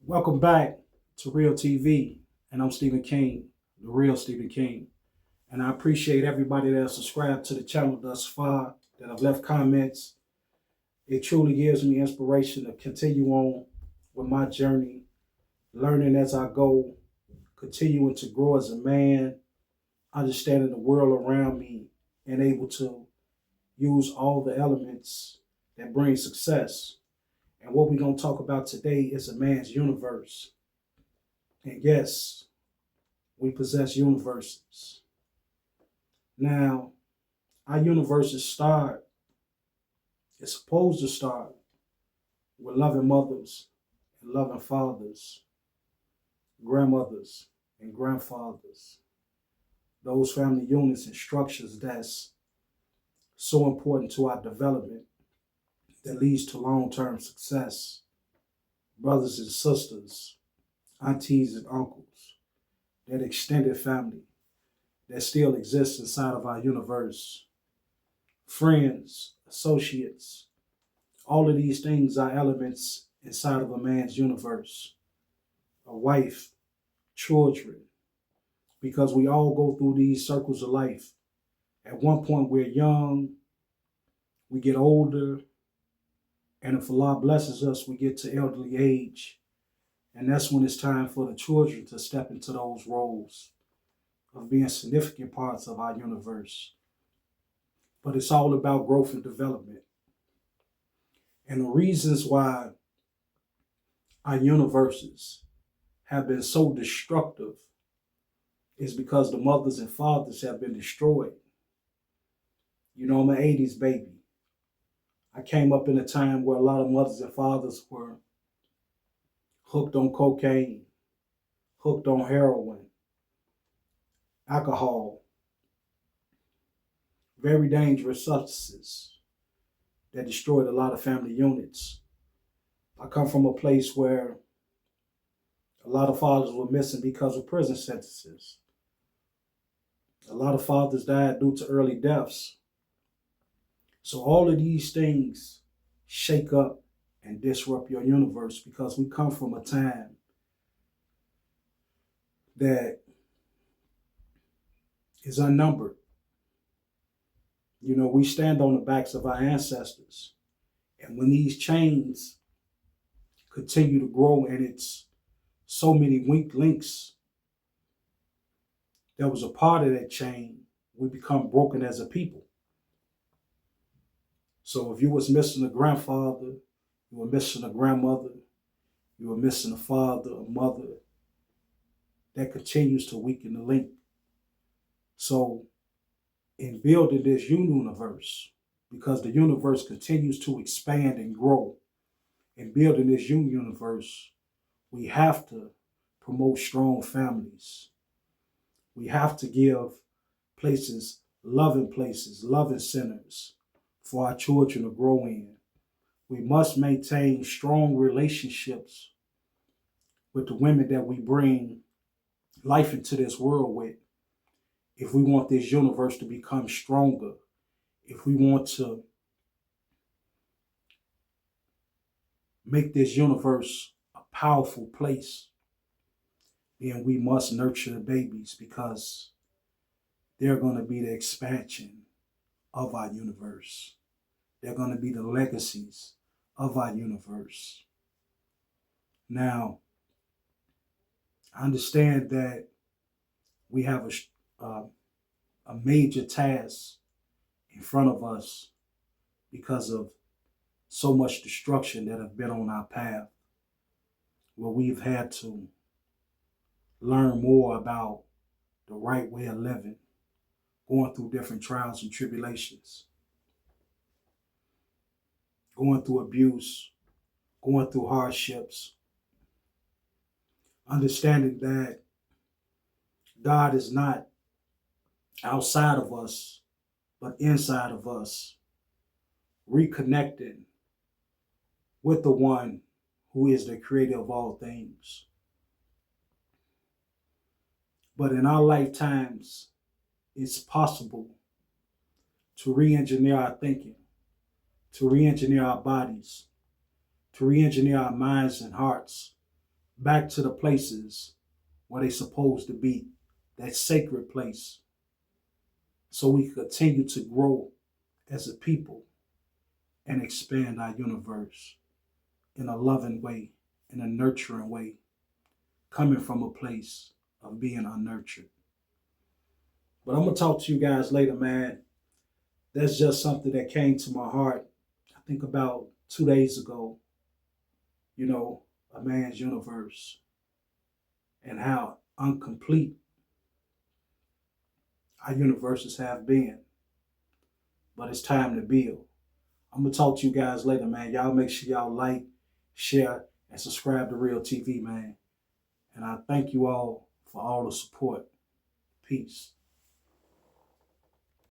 Welcome back to Real TV, and I'm Stephen King, the real Stephen King. And I appreciate everybody that has subscribed to the channel thus far, that have left comments. It truly gives me inspiration to continue on with my journey, learning as I go, continuing to grow as a man, understanding the world around me, and able to use all the elements that bring success. And what we're going to talk about today is a man's universe. And yes, we possess universes. Now, our universes start, it's supposed to start with loving mothers and loving fathers, grandmothers and grandfathers, those family units and structures that's so important to our development that leads to long-term success, brothers and sisters, aunties and uncles, that extended family that still exists inside of our universe, friends, associates, all of these things are elements inside of a man's universe, a wife, children, because we all go through these circles of life. At one point, we're young, we get older, and if Allah blesses us, we get to elderly age. And that's when it's time for the children to step into those roles of being significant parts of our universe. But it's all about growth and development. And the reasons why our universes have been so destructive is because the mothers and fathers have been destroyed. You know, I'm an 80s baby. I came up in a time where a lot of mothers and fathers were hooked on cocaine, hooked on heroin, alcohol, very dangerous substances that destroyed a lot of family units. I come from a place where a lot of fathers were missing because of prison sentences. A lot of fathers died due to early deaths. So all of these things shake up and disrupt your universe because we come from a time that is unnumbered. You know, we stand on the backs of our ancestors. And when these chains continue to grow and it's so many weak links that was a part of that chain, we become broken as a people. So if you was missing a grandfather, you were missing a grandmother, you were missing a father, a mother, that continues to weaken the link. So in building this universe, because the universe continues to expand and grow, in building this universe, we have to promote strong families. We have to give places, loving centers for our children to grow in. We must maintain strong relationships with the women that we bring life into this world with if we want this universe to become stronger, if we want to make this universe a powerful place, then we must nurture the babies because they're going to be the expansion of our universe. They're going to be the legacies of our universe. Now, I understand that we have a major task in front of us because of so much destruction that have been on our path, where we've had to learn more about the right way of living, going through different trials and tribulations, going through abuse, going through hardships, understanding that God is not outside of us, but inside of us, reconnecting with the one who is the creator of all things. But in our lifetimes, it's possible to re-engineer our thinking, to re-engineer our bodies, to re-engineer our minds and hearts back to the places where they supposed to be, that sacred place, so we can continue to grow as a people and expand our universe in a loving way, in a nurturing way, coming from a place of being unnurtured. But I'm gonna talk to you guys later, man. That's just something that came to my heart. I think about 2 days ago, you know, a man's universe and how incomplete our universes have been. But it's time to build. I'm gonna talk to you guys later, man. Y'all make sure y'all like, share, and subscribe to Real TV, man. And I thank you all for all the support. Peace.